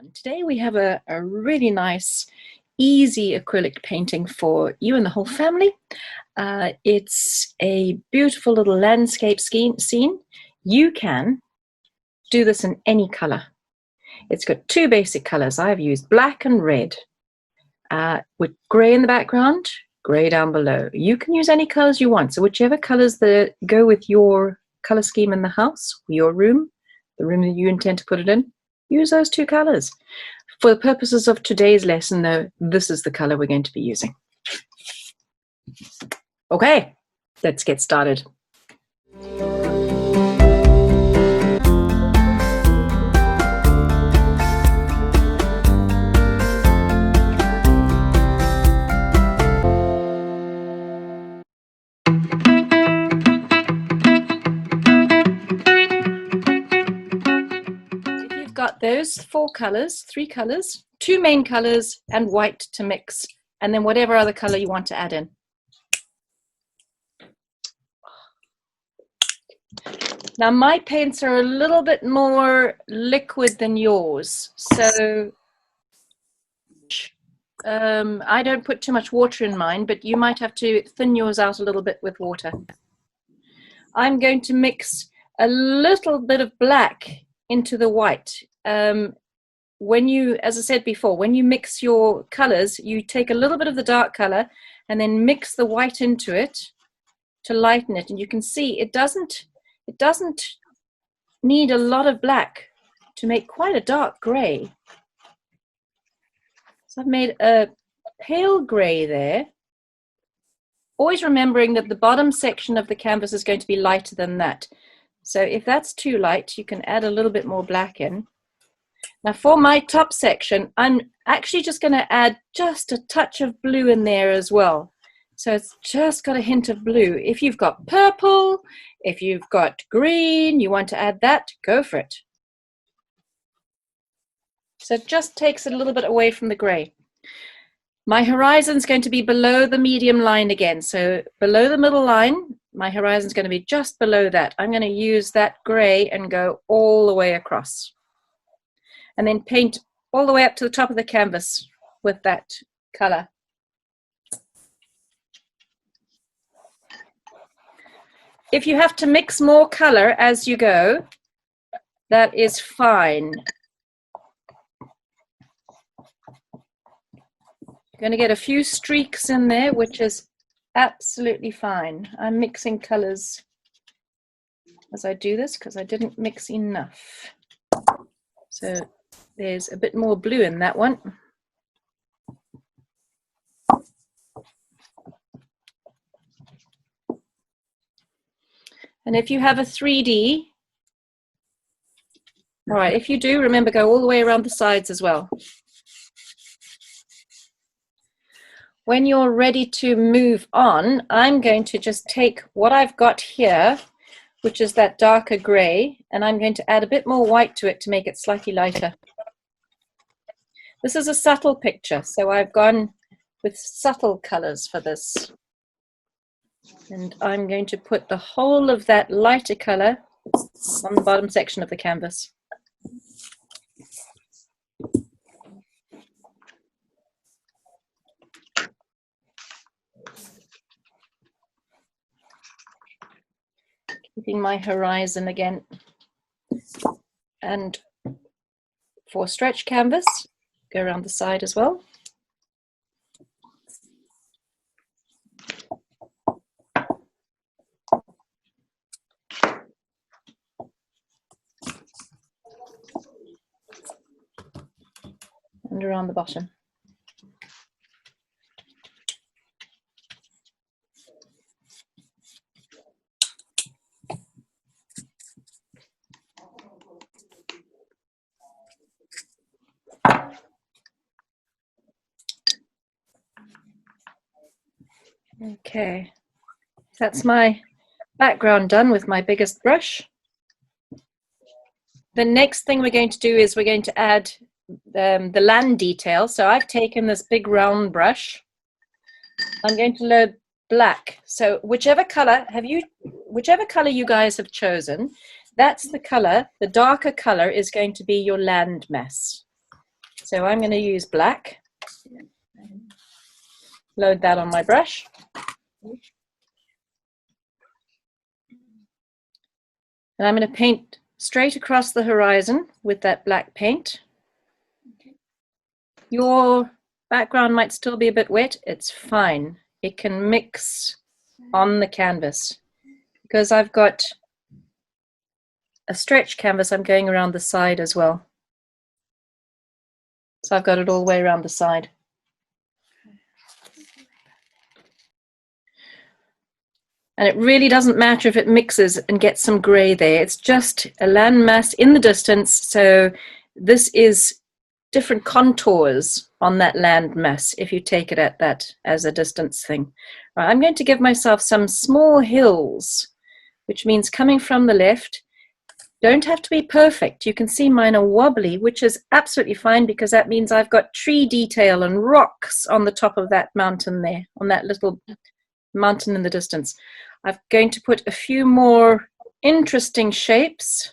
everyone. Today we have a really nice, easy acrylic painting for you and the whole family. It's a beautiful little landscape scene. You can do this in any color. It's got two basic colors. I've used black and red with gray in the background, gray down below. You can use any colors you want. So whichever colors that go with your color scheme in the house, your room, the room that you intend to put it in, use those two colors. For the purposes of today's lesson, though, this is the color we're going to be using. Okay, let's get started. Got those four colors, three colors, two main colors and white to mix, and then whatever other color you want to add in. Now my paints are a little bit more liquid than yours, so I don't put too much water in mine, but you might have to thin yours out a little bit with water. I'm going to mix a little bit of black into the white. When you, as I said before, when you mix your colors, you take a little bit of the dark color and then mix the white into it to lighten it. And you can see it doesn't need a lot of black to make quite a dark gray. So I've made a pale gray there, always remembering that the bottom section of the canvas is going to be lighter than that. So if that's too light, you can add a little bit more black in. Now for my top section, I'm actually just going to add just a touch of blue in there as well. So it's just got a hint of blue. If you've got purple, if you've got green, you want to add that, go for it. So it just takes it a little bit away from the gray. My horizon is going to be below the medium line again. So below the middle line, my horizon is going to be just below that. I'm going to use that gray and go all the way across. And then paint all the way up to the top of the canvas with that color. If you have to mix more color as you go, that is fine. You're going to get a few streaks in there, which is absolutely fine. I'm mixing colors as I do this because I didn't mix enough. So there's a bit more blue in that one. And if you have a 3D, all right, if you do, remember, go all the way around the sides as well. When you're ready to move on, I'm going to just take what I've got here, which is that darker gray, and I'm going to add a bit more white to it to make it slightly lighter. This is a subtle picture, so I've gone with subtle colors for this. And I'm going to put the whole of that lighter color on the bottom section of the canvas. Keeping my horizon again. And for stretch canvas, go around the side as well. And around the bottom. Okay, that's my background done with my biggest brush. The next thing we're going to do is we're going to add the land detail. So I've taken this big round brush. I'm going to load black. So whichever color you guys have chosen, that's the color. The darker color is going to be your land mass. So I'm going to use black. Load that on my brush. And I'm going to paint straight across the horizon with that black paint. Your background might still be a bit wet. It's fine. It can mix on the canvas. Because I've got a stretch canvas, I'm going around the side as well. So I've got it all the way around the side. And it really doesn't matter if it mixes and gets some gray there. It's just a landmass in the distance. So this is different contours on that landmass if you take it at that as a distance thing. Right, I'm going to give myself some small hills, which means coming from the left. Don't have to be perfect. You can see mine are wobbly, which is absolutely fine because that means I've got tree detail and rocks on the top of that mountain there, on that little mountain in the distance. I'm going to put a few more interesting shapes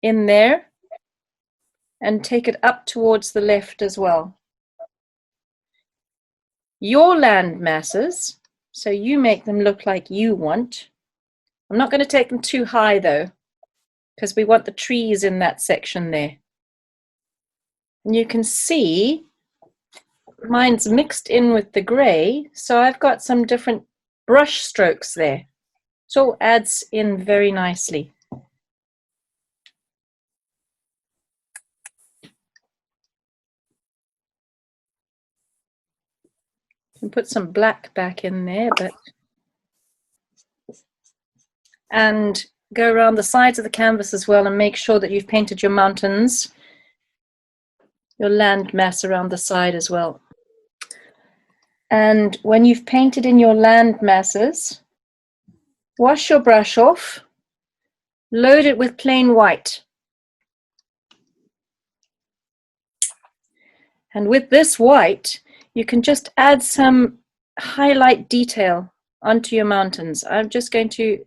in there and take it up towards the left as well. Your land masses, so you make them look like you want. I'm not going to take them too high though, because we want the trees in that section there. And you can see mine's mixed in with the gray, so I've got some different brush strokes there. So it adds in very nicely. And put some black back in there, and go around the sides of the canvas as well and make sure that you've painted your mountains, your land mass around the side as well. And when you've painted in your land masses, wash your brush off, load it with plain white. And with this white, you can just add some highlight detail onto your mountains. I'm just going to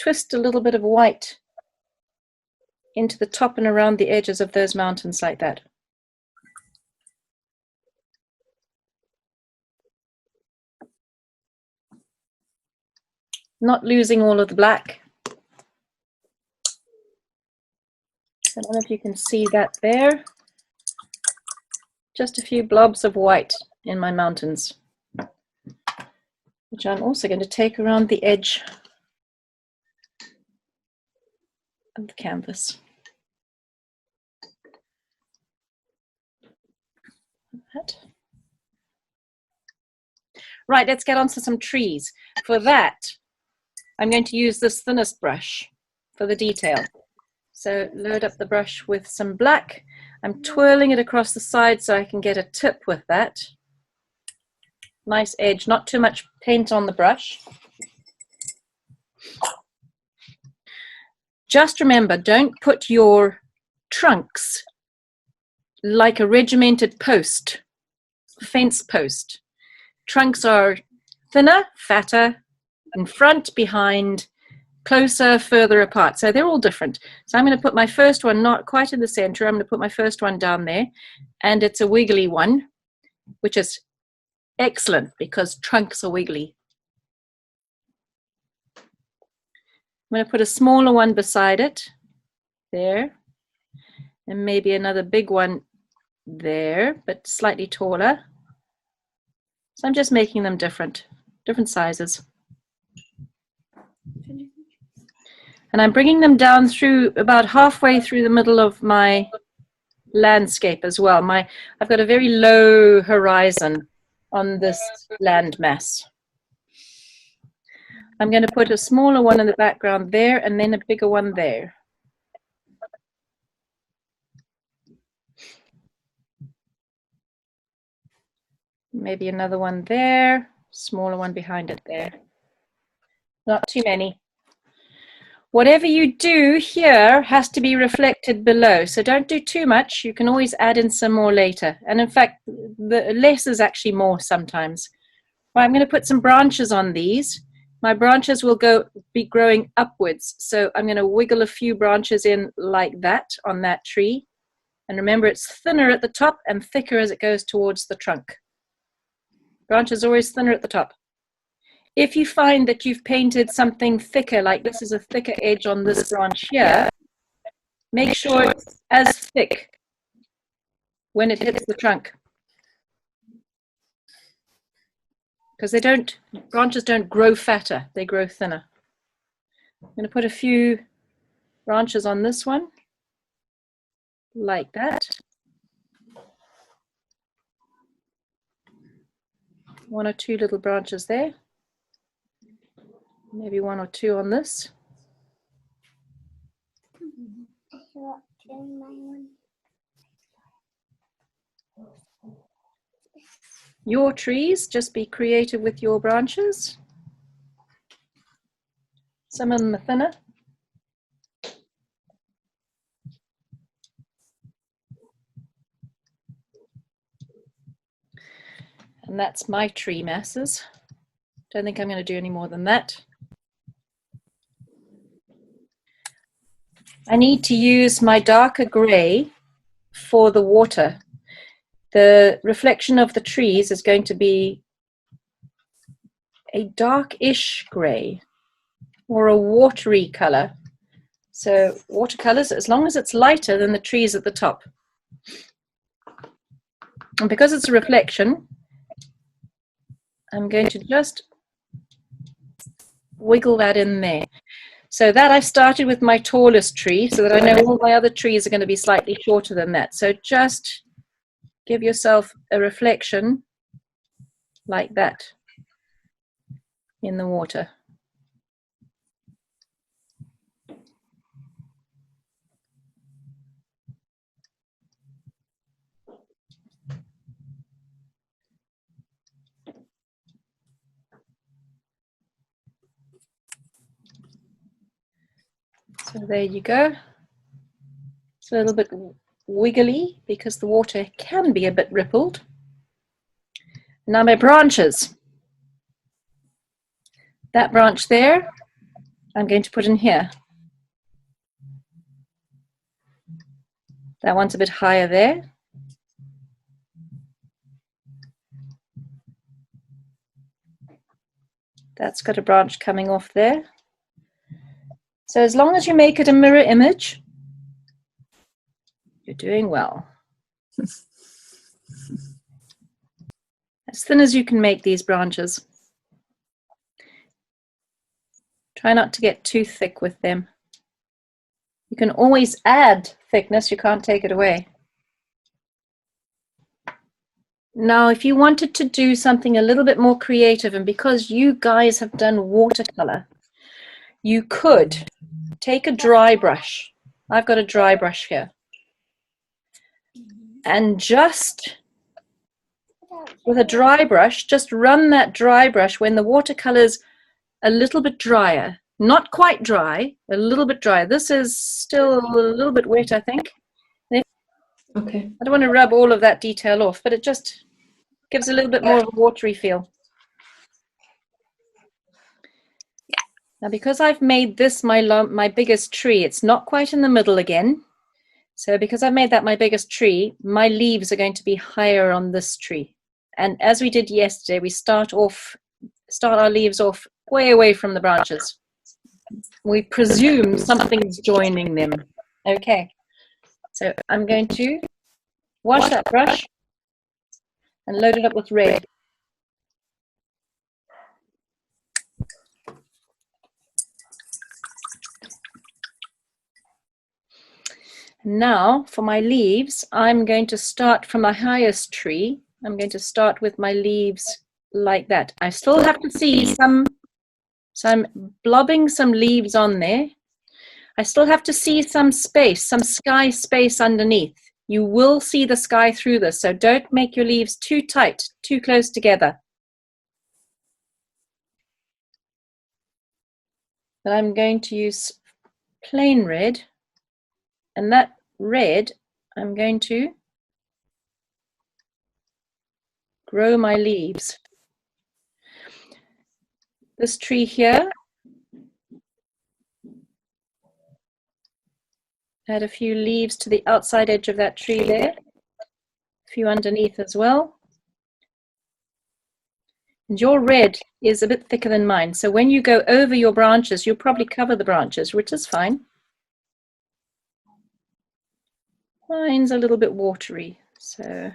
twist a little bit of white into the top and around the edges of those mountains like that. Not losing all of the black. I don't know if you can see that there. Just a few blobs of white in my mountains, which I'm also going to take around the edge of the canvas. Right, let's get on to some trees. For that, I'm going to use this thinnest brush for the detail. So load up the brush with some black. I'm twirling it across the side so I can get a tip with that. Nice edge, not too much paint on the brush. Just remember, don't put your trunks like a regimented post, fence post. Trunks are thinner, fatter, in front, behind, closer, further apart. So they're all different. So I'm going to put my first one not quite in the center. I'm going to put my first one down there. And it's a wiggly one, which is excellent because trunks are wiggly. I'm going to put a smaller one beside it, there, and maybe another big one there, but slightly taller. So I'm just making them different sizes. And I'm bringing them down through about halfway through the middle of my landscape as well. I've got a very low horizon on this land mass. I'm going to put a smaller one in the background there and then a bigger one there. Maybe another one there, smaller one behind it there. Not too many. Whatever you do here has to be reflected below, so don't do too much. You can always add in some more later. And in fact, the less is actually more sometimes. Well, I'm going to put some branches on these. My branches will be growing upwards, so I'm going to wiggle a few branches in like that on that tree. And remember, it's thinner at the top and thicker as it goes towards the trunk. Branch is always thinner at the top. If you find that you've painted something thicker, like this is a thicker edge on this branch here, make sure it's as thick when it hits the trunk. Because branches don't grow fatter, they grow thinner. I'm going to put a few branches on this one, like that. One or two little branches there. Maybe one or two on this. Your trees, just be creative with your branches. Some of them are thinner. And that's my tree masses. Don't think I'm going to do any more than that. I need to use my darker gray for the water. The reflection of the trees is going to be a darkish gray or a watery color. So watercolors, as long as it's lighter than the trees at the top. And because it's a reflection, I'm going to just wiggle that in there. So that I started with my tallest tree, so that I know all my other trees are going to be slightly shorter than that. So just give yourself a reflection like that in the water. So there you go. It's a little bit wiggly because the water can be a bit rippled. Now my branches. That branch there, I'm going to put in here. That one's a bit higher there. That's got a branch coming off there. So as long as you make it a mirror image, you're doing well. As thin as you can make these branches. Try not to get too thick with them. You can always add thickness, you can't take it away. Now, if you wanted to do something a little bit more creative, and because you guys have done watercolor, you could take a dry brush. I've got a dry brush here. And just with a dry brush, just run that dry brush when the watercolor's a little bit drier. Not quite dry, a little bit dry. This is still a little bit wet, I think. Okay. I don't want to rub all of that detail off, but it just gives a little bit more of a watery feel. Now, because I've made this my biggest tree, it's not quite in the middle again. So because I've made that my biggest tree, my leaves are going to be higher on this tree. And as we did yesterday, we start our leaves off way away from the branches. We presume something's joining them. Okay, so I'm going to wash that brush and load it up with red. Now for my leaves, I'm going to start from my highest tree. I'm going to start with my leaves like that. I still have to see some, so I'm blobbing some leaves on there. I still have to see some space, some sky space underneath. You will see the sky through this, so don't make your leaves too tight, too close together. But I'm going to use plain red, and that red, I'm going to grow my leaves. This tree here, Add a few leaves to the outside edge of that tree there. A few underneath as well. And your red is a bit thicker than mine. So when you go over your branches, you'll probably cover the branches, which is fine. Mine's a little bit watery, so.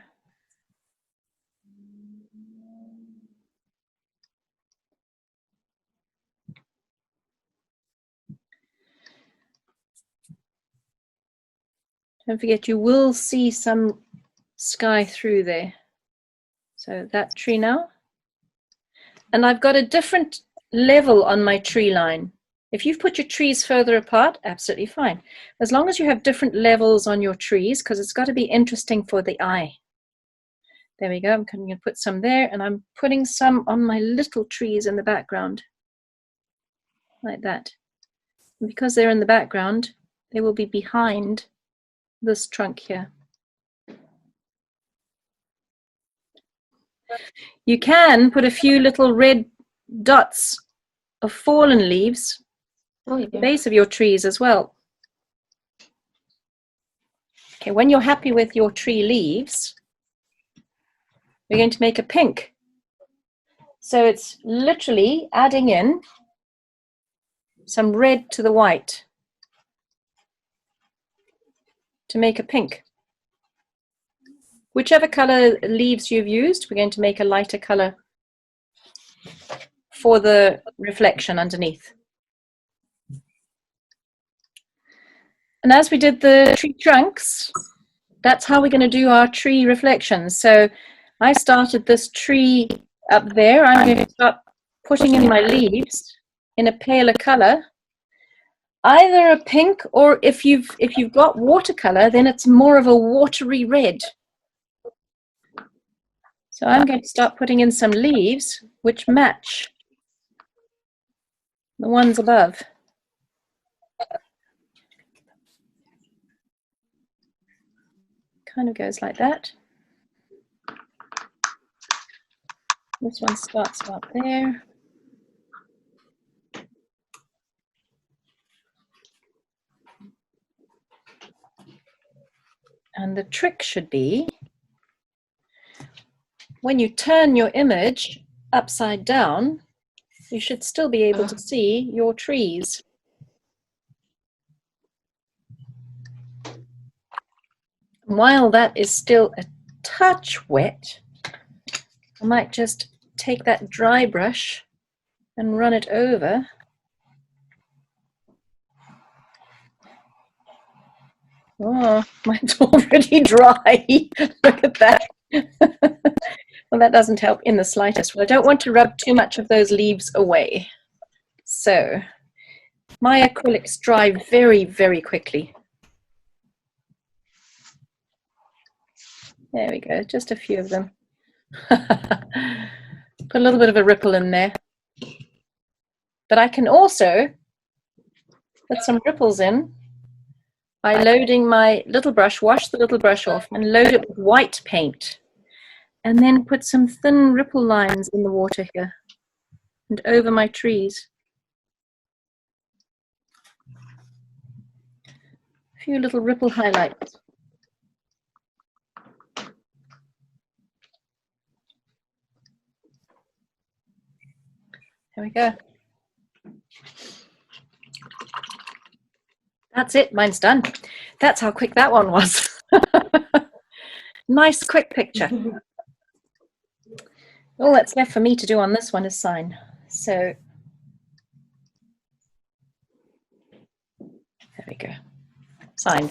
Don't forget, you will see some sky through there. So that tree now. And I've got a different level on my tree line. If you've put your trees further apart, absolutely fine. As long as you have different levels on your trees, because it's got to be interesting for the eye. There we go. I'm going to put some there, and I'm putting some on my little trees in the background, like that. And because they're in the background, they will be behind this trunk here. You can put a few little red dots of fallen leaves at the base of your trees as well. Okay, when you're happy with your tree leaves, we're going to make a pink. So it's literally adding in some red to the white to make a pink. Whichever color leaves you've used, we're going to make a lighter color for the reflection underneath. And as we did the tree trunks, that's how we're going to do our tree reflections. So I started this tree up there. I'm going to start putting in my leaves in a paler color, either a pink, or if you've got watercolor, then it's more of a watery red. So I'm going to start putting in some leaves which match the ones above. Kind of goes like that. This one starts about there. And the trick should be, when you turn your image upside down, you should still be able to see your trees. While that is still a touch wet, I might just take that dry brush and run it over. Oh, mine's already dry. Look at that. Well, that doesn't help in the slightest. Well, I don't want to rub too much of those leaves away. So my acrylics dry very, very quickly. There we go, just a few of them. Put a little bit of a ripple in there. But I can also put some ripples in by loading my little brush, wash the little brush off, and load it with white paint. And then put some thin ripple lines in the water here and over my trees. A few little ripple highlights. There we go. That's it, mine's done. That's how quick that one was. Nice quick picture. All that's left for me to do on this one is sign. So there we go. Sign.